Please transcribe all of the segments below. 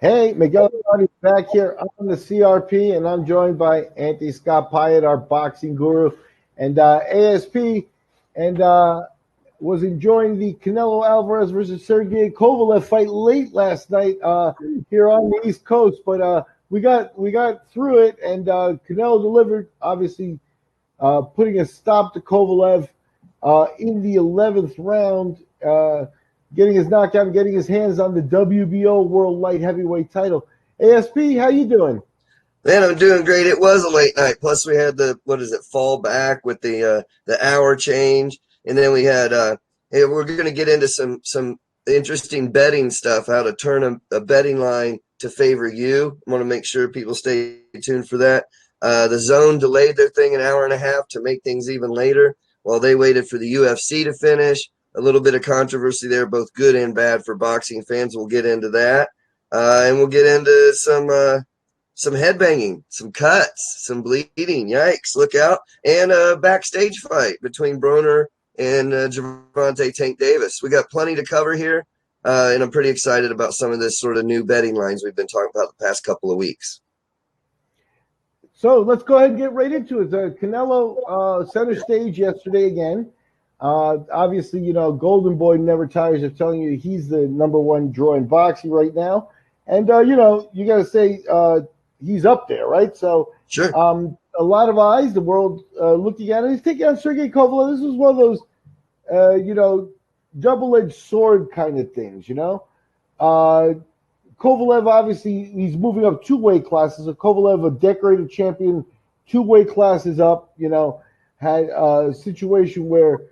Hey, Miguel is back here on the CRP, and I'm joined by Anthony Scott Piatt, our boxing guru, and ASP, and was enjoying the Canelo Alvarez versus Sergey Kovalev fight late last night here on the East Coast, but we got through it, and Canelo delivered, obviously putting a stop to Kovalev in the 11th round. Getting his knockout and getting his hands on the WBO World Light Heavyweight title. ASP, how you doing? Man, I'm doing great. It was a late night. Plus, we had the fall back with the hour change, and then we had hey, we're going to get into some interesting betting stuff. How to turn a betting line to favor you. I want to make sure people stay tuned for that. The DAZN delayed their thing an hour and a half to make things even later, while they waited for the UFC to finish. A little bit of controversy there, both good and bad for boxing fans. We'll get into that, and we'll get into some headbanging, some cuts, some bleeding. Yikes, look out. And a backstage fight between Broner and Gervonta Tank Davis. We got plenty to cover here, and I'm pretty excited about some of this sort of new betting lines we've been talking about the past couple of weeks. So let's go ahead and get right into it. Canelo center stage yesterday again. Obviously, Golden Boy never tires of telling you he's the number one draw in boxing right now. And, you got to say he's up there, right? So Sure. A lot of eyes, the world looking at it. He's taking on Sergey Kovalev. This is one of those, double-edged sword kind of things, Kovalev, obviously, he's moving up two weight classes. So Kovalev, a decorated champion, two weight classes up, had a situation where,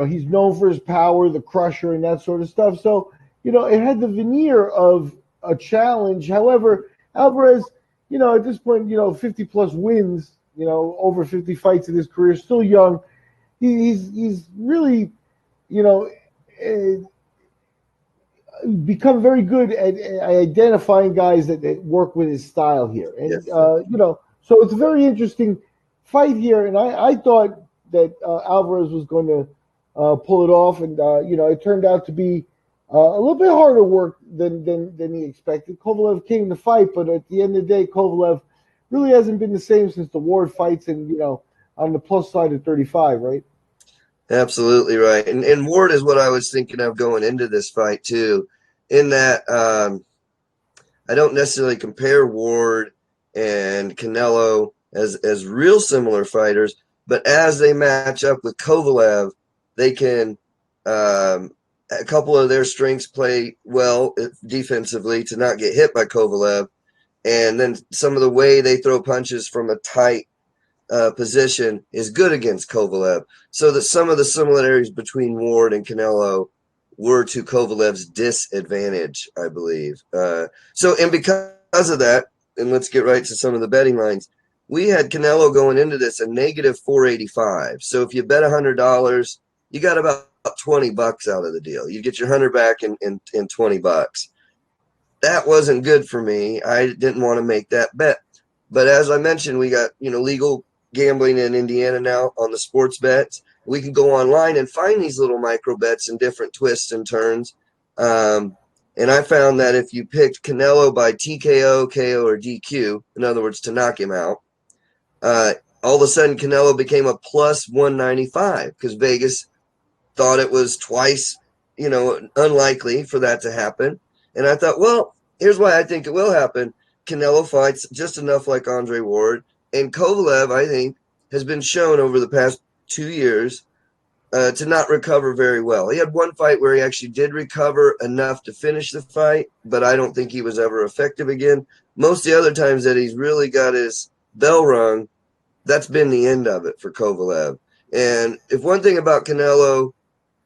he's known for his power, the crusher, and that sort of stuff. So, it had the veneer of a challenge. However, Alvarez, at this point, 50 plus wins, over 50 fights in his career, still young. He's really, become very good at identifying guys that work with his style here. And, Yes. So it's a very interesting fight here. And I thought that Alvarez was going to pull it off. And, it turned out to be a little bit harder work than he expected. Kovalev came to fight, but at the end of the day, Kovalev really hasn't been the same since the Ward fights and, on the plus side of 35, right? Absolutely right. And Ward is what I was thinking of going into this fight, too, in that I don't necessarily compare Ward and Canelo as real similar fighters, but as they match up with Kovalev, they can a couple of their strengths play well defensively to not get hit by Kovalev, and then some of the way they throw punches from a tight position is good against Kovalev. So that some of the similarities between Ward and Canelo were to Kovalev's disadvantage, I believe. And because of that, and let's get right to some of the betting lines, we had Canelo going into this a negative 485. So if you bet $100, you got about $20 out of the deal. You get your 100 back in $20. That wasn't good for me. I didn't want to make that bet. But as I mentioned, we got, legal gambling in Indiana now on the sports bets. We can go online and find these little micro bets and different twists and turns. And I found that if you picked Canelo by TKO, KO, or DQ, in other words, to knock him out, all of a sudden Canelo became a plus 195 because Vegas thought it was twice, unlikely for that to happen. And I thought, well, here's why I think it will happen. Canelo fights just enough like Andre Ward. And Kovalev, I think, has been shown over the past 2 years to not recover very well. He had one fight where he actually did recover enough to finish the fight, but I don't think he was ever effective again. Most of the other times that he's really got his bell rung, that's been the end of it for Kovalev. And if one thing about Canelo,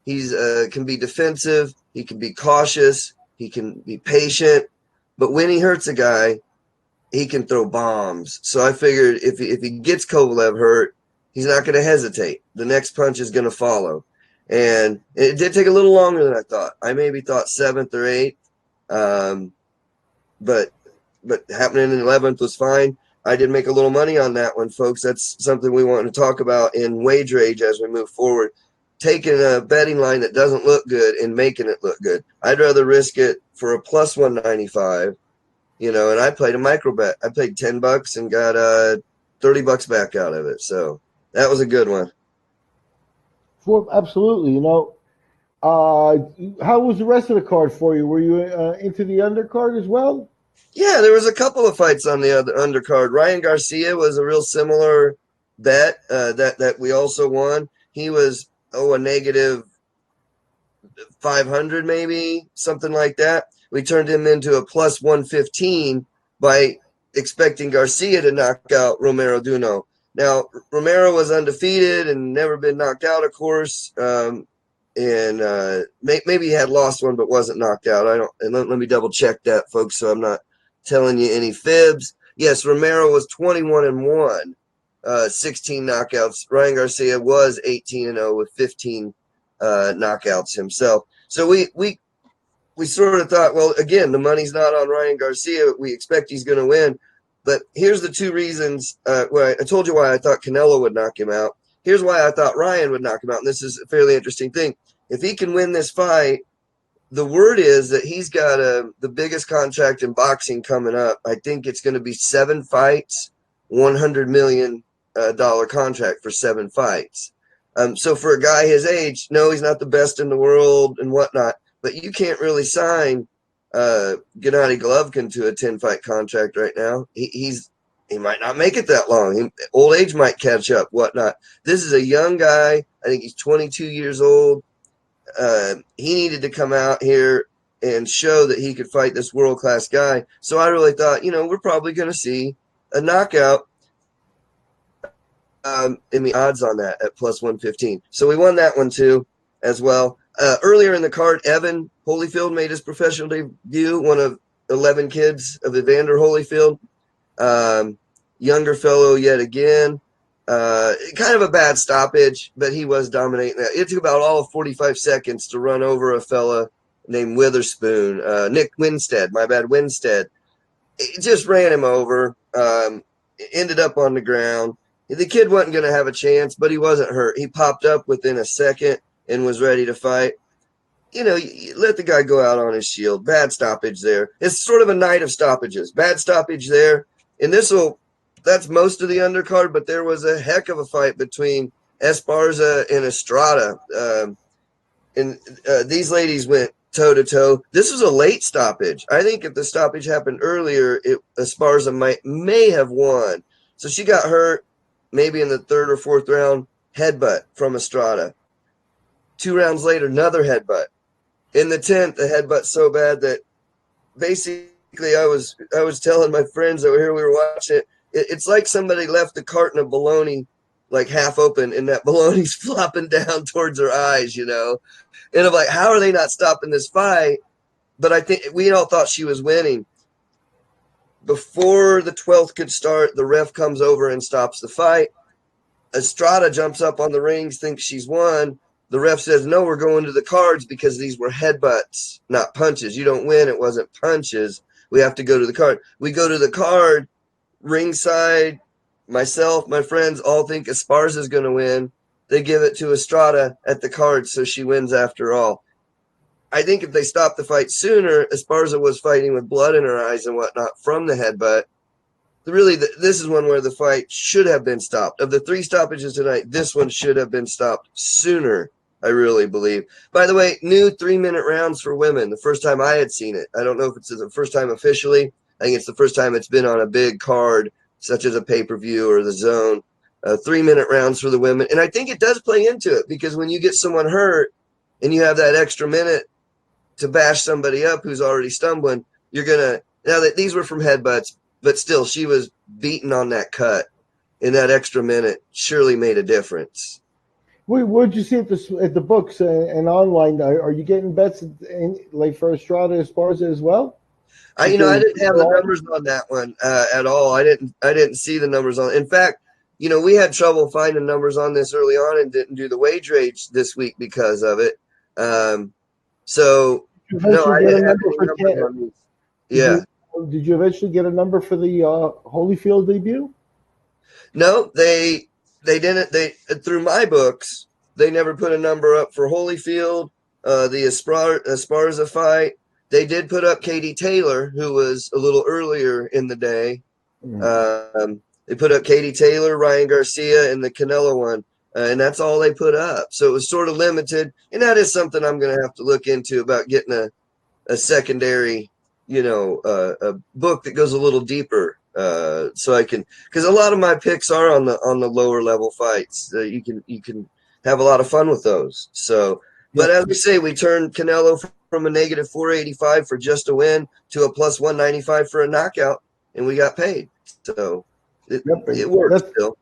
he's can be defensive, he can be cautious, he can be patient, but when he hurts a guy, he can throw bombs. So I figured if he gets Kovalev hurt, he's not going to hesitate. The next punch is going to follow. And it did take a little longer than I thought. I maybe thought 7th or 8th. But happening in 11th was fine. I did make a little money on that one, folks. That's something we want to talk about in Wage Rage as we move forward. Taking a betting line that doesn't look good and making it look good. I'd rather risk it for a plus 195 and I played a micro bet. I paid $10 and got $30 back out of it. So that was a good one. Absolutely. How was the rest of the card for you? Were you into the undercard as well? Yeah, there was a couple of fights on the other undercard. Ryan Garcia was a real similar bet that we also won. He was a negative 500 maybe, something like that. We turned him into a plus 115 by expecting Garcia to knock out Romero Duno. Now, Romero was undefeated and never been knocked out, of course. Maybe he had lost one but wasn't knocked out. I don't. And let me double check that, folks, so I'm not telling you any fibs. Yes, Romero was 21-1, 16 knockouts. Ryan Garcia was 18-0 with 15 knockouts himself. So we sort of thought, well, again, the money's not on Ryan Garcia. We expect he's going to win. But here's the two reasons. I told you why I thought Canelo would knock him out. Here's why I thought Ryan would knock him out. And this is a fairly interesting thing. If he can win this fight, the word is that he's got the biggest contract in boxing coming up. I think it's going to be 7 fights, $100 million contract for 7 fights. So for a guy his age, no, he's not the best in the world and whatnot, but you can't really sign Gennady Golovkin to a 10-fight contract right now. He might not make it that long. Old age might catch up, whatnot. This is a young guy. I think he's 22 years old. He needed to come out here and show that he could fight this world-class guy. So I really thought, we're probably going to see a knockout. In the odds on that at plus 115. So we won that one too as well. Earlier in the card, Evan Holyfield made his professional debut, one of 11 kids of Evander Holyfield. Younger fellow yet again. Kind of a bad stoppage, but he was dominating that. It took about all of 45 seconds to run over a fella named Witherspoon. Nick Winstead, Winstead. It just ran him over. Ended up on the ground. The kid wasn't going to have a chance, but he wasn't hurt. He popped up within a second and was ready to fight. You let the guy go out on his shield. Bad stoppage there. It's sort of a night of stoppages. Bad stoppage there. And that's most of the undercard, but there was a heck of a fight between Esparza and Estrada. These ladies went toe-to-toe. This was a late stoppage. I think if the stoppage happened earlier, Esparza may have won. So she got hurt. Maybe in the 3rd or 4th round, headbutt from Estrada. 2 rounds later, another headbutt. In the 10th, the headbutt so bad that basically I was telling my friends that were here, we were watching it. It's like somebody left the carton of bologna like half open, and that bologna's flopping down towards her eyes, And I'm like, how are they not stopping this fight? But I think we all thought she was winning. Before the 12th could start, the ref comes over and stops the fight. Estrada jumps up on the rings, thinks she's won. The ref says, no, we're going to the cards because these were headbutts, not punches. You don't win. It wasn't punches. We have to go to the card. We go to the card, ringside, myself, my friends all think Esparza is going to win. They give it to Estrada at the card, so she wins after all. I think if they stopped the fight sooner, Esparza was fighting with blood in her eyes and whatnot from the headbutt. Really, this is one where the fight should have been stopped. Of the 3 stoppages tonight, this one should have been stopped sooner, I really believe. By the way, new 3-minute rounds for women, the first time I had seen it. I don't know if it's the first time officially. I think it's the first time it's been on a big card, such as a pay-per-view or the zone. 3-minute rounds for the women. And I think it does play into it because when you get someone hurt and you have that extra minute to bash somebody up who's already stumbling, you're going to – now that these were from headbutts, but still she was beaten on that cut, and that extra minute surely made a difference. What did you see at the books and online? Are you getting bets like for Estrada Esparza as well? I didn't have the numbers on that one at all. I didn't see the numbers on. In fact, we had trouble finding numbers on this early on and didn't do the wage rage this week because of it. So no, I didn't have any numbers on these. Yeah. Did you eventually get a number for the Holyfield debut? No, they didn't. They through my books, they never put a number up for Holyfield, the Esparza fight. they did put up Katie Taylor, who was a little earlier in the day. They put up Katie Taylor, Ryan Garcia, and the Canelo one, and that's all they put up. So it was sort of limited, and that is something I'm going to have to look into about getting a secondary, a book that goes a little deeper, so I can, because a lot of my picks are on the lower level fights. You can have a lot of fun with those. So, but as we say, we turned Canelo from a negative 485 for just a win to a plus 195 for a knockout, and we got paid. So it works still.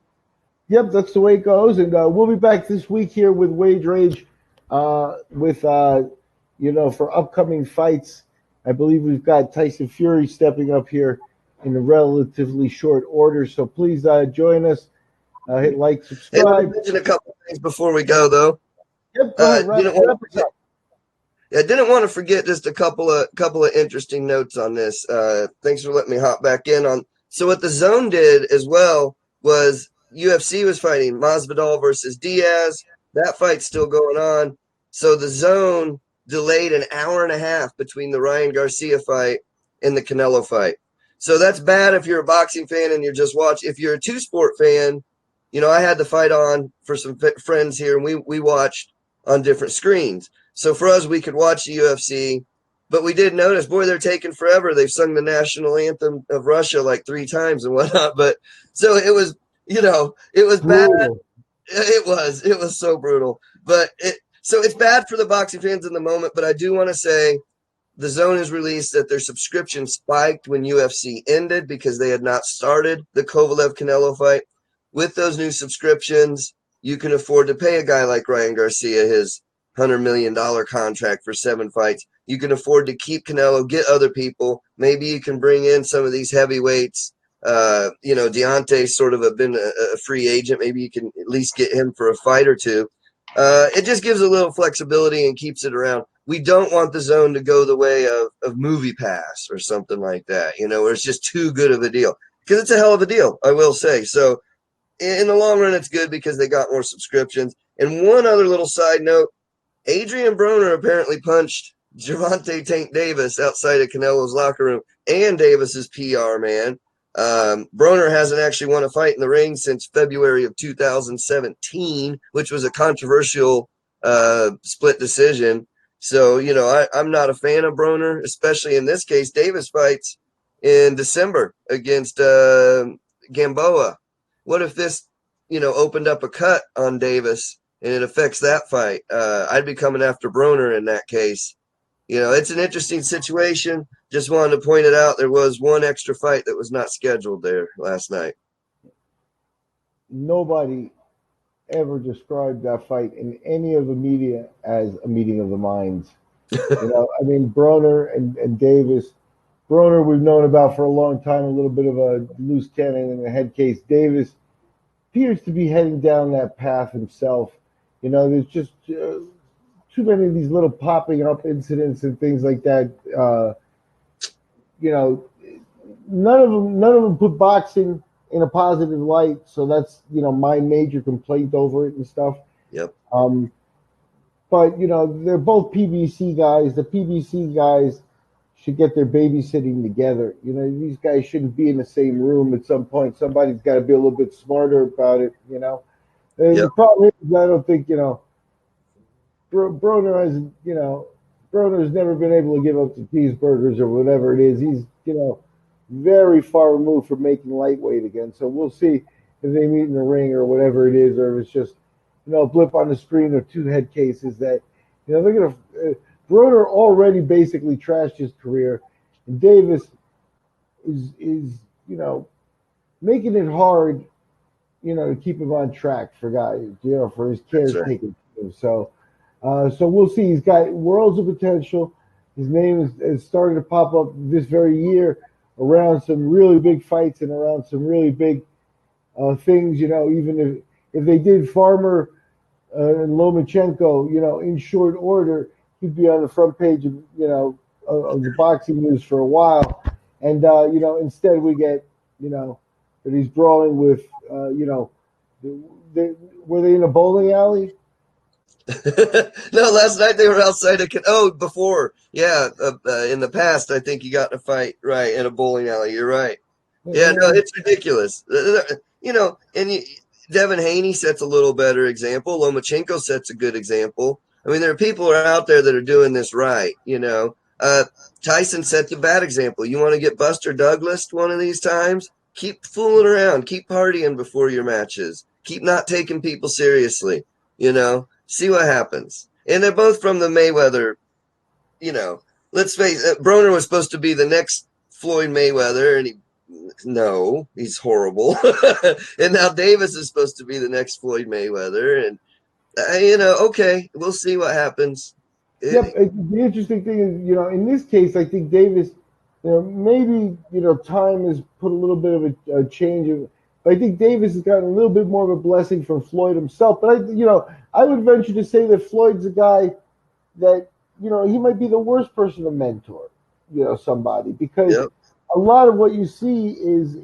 Yep, that's the way it goes. And we'll be back this week here with Wage Rage, for upcoming fights. I believe we've got Tyson Fury stepping up here in a relatively short order. So please join us. Hit like, subscribe. Hey, let me mention a couple things before we go, though. Yep, go ahead, I didn't want to forget just a couple of interesting notes on this. Thanks for letting me hop back in on. So what the DAZN did as well was UFC was fighting Masvidal versus Diaz. That fight's still going on. So the DAZN delayed an hour and a half between the Ryan Garcia fight and the Canelo fight. So that's bad if you're a boxing fan and you're just watching. If you're a two-sport fan, I had the fight on for some friends here, and we watched on different screens. So for us, we could watch the UFC, but we did notice, boy, they're taking forever. They've sung the national anthem of Russia like 3 times and whatnot. But so it was, it was bad. It was so brutal. But so it's bad for the boxing fans in the moment. But I do want to say the DAZN has released that their subscription spiked when UFC ended because they had not started the Kovalev Canelo fight. With those new subscriptions, you can afford to pay a guy like Ryan Garcia his $100 million contract for 7 fights. You can afford to keep Canelo, get other people. Maybe you can bring in some of these heavyweights. Deontay's sort of been a free agent. Maybe you can at least get him for a fight or two. It just gives a little flexibility and keeps it around. We don't want the DAZN to go the way of Movie Pass or something like that, where it's just too good of a deal. Because it's a hell of a deal, I will say. So in the long run, it's good because they got more subscriptions. And one other little side note, Adrian Broner apparently punched Gervonta Tank Davis outside of Canelo's locker room and Davis's PR man. Broner hasn't actually won a fight in the ring since February of 2017, which was a controversial split decision. So, I'm not a fan of Broner, especially in this case. Davis fights in December against Gamboa. What if this, opened up a cut on Davis and it affects that fight? I'd be coming after Broner in that case. It's an interesting situation. Just wanted to point it out. There was one extra fight that was not scheduled there last night. Nobody ever described that fight in any of the media as a meeting of the minds. Broner and Davis. Broner we've known about for a long time, a little bit of a loose cannon in the head case. Davis appears to be heading down that path himself. There's just too many of these little popping up incidents and things like that. None of them put boxing in a positive light. So that's, my major complaint over it and stuff. Yep. But, they're both PBC guys. The PBC guys should get their babysitting together. These guys shouldn't be in the same room at some point. Somebody's got to be a little bit smarter about it, Yep. The problem is, I don't think, Broner's never been able to give up the cheeseburgers or whatever it is. He's, very far removed from making lightweight again. So we'll see if they meet in the ring or whatever it is, or if it's just, a blip on the screen or 2 head cases that, they're going to Broner already basically trashed his career, and Davis is making it hard, to keep him on track for guys, for his caretaking. Right. So we'll see. He's got worlds of potential. His name is starting to pop up this very year around some really big fights and around some really big things. Even if they did Farmer and Lomachenko, in short order, he'd be on the front page of of the boxing news for a while. And instead we get that he's brawling with were they in a bowling alley? No, last night they were outside of. Before, yeah, in the past, I think you got in a fight right in a bowling alley. You're right. Yeah, no, it's ridiculous. Devin Haney sets a little better example. Lomachenko sets a good example. I mean, there are people out there that are doing this right. Tyson sets a bad example. You want to get Buster Douglas one of these times? Keep fooling around. Keep partying before your matches. Keep not taking people seriously. See what happens. And they're both from the Mayweather. Let's face it. Broner was supposed to be the next Floyd Mayweather, and he's horrible. And now Davis is supposed to be the next Floyd Mayweather, and okay, we'll see what happens. Yep. The interesting thing is, in this case, I think Davis, maybe time has put a little bit of a change. But I think Davis has gotten a little bit more of a blessing from Floyd himself. But I would venture to say that Floyd's a guy that he might be the worst person to mentor, somebody, because Yep. a lot of what you see is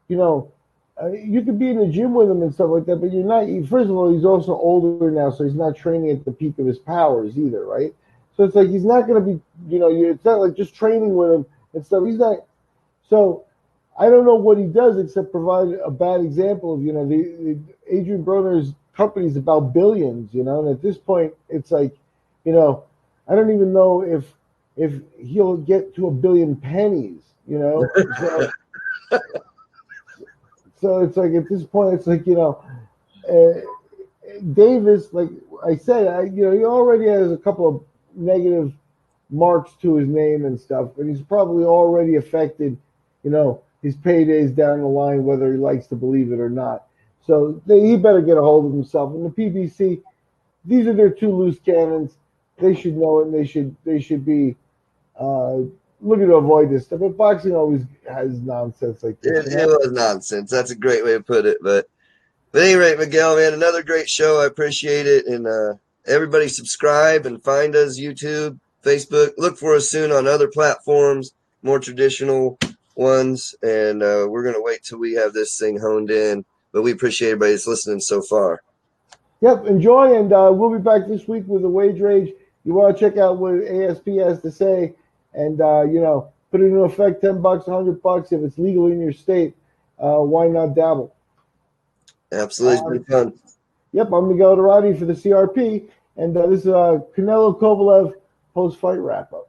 you could be in the gym with him and stuff like that, but you're not. First of all, he's also older now, so he's not training at the peak of his powers either, right? So it's like he's not going to be, it's not like just training with him and stuff. He's not. So I don't know what he does except provide a bad example of, the Adrian Broner's company is about billions, and at this point, it's like, I don't even know if he'll get to a billion pennies, So it's like at this point, it's like Davis, like I said, he already has a couple of negative marks to his name and stuff, and he's probably already affected, his paydays down the line, whether he likes to believe it or not. So he better get a hold of himself. And the PBC, these are their two loose cannons. They should know it, and they should be looking to avoid this stuff. But boxing always has nonsense like this. It was nonsense. That's a great way to put it. But at any rate, Miguel, man, another great show. I appreciate it. And everybody subscribe and find us YouTube, Facebook. Look for us soon on other platforms, more traditional ones. And we're going to wait till we have this thing honed in. But we appreciate everybody that's listening so far. Yep, enjoy. And we'll be back this week with the Wage Rage. You want to check out what ASP has to say. And, put it into effect, $10, $100. If it's legal in your state, why not dabble? Absolutely. It's been fun. Yep, I'm Miguel Dorati for the CRP. And this is Canelo Kovalev post-fight wrap-up.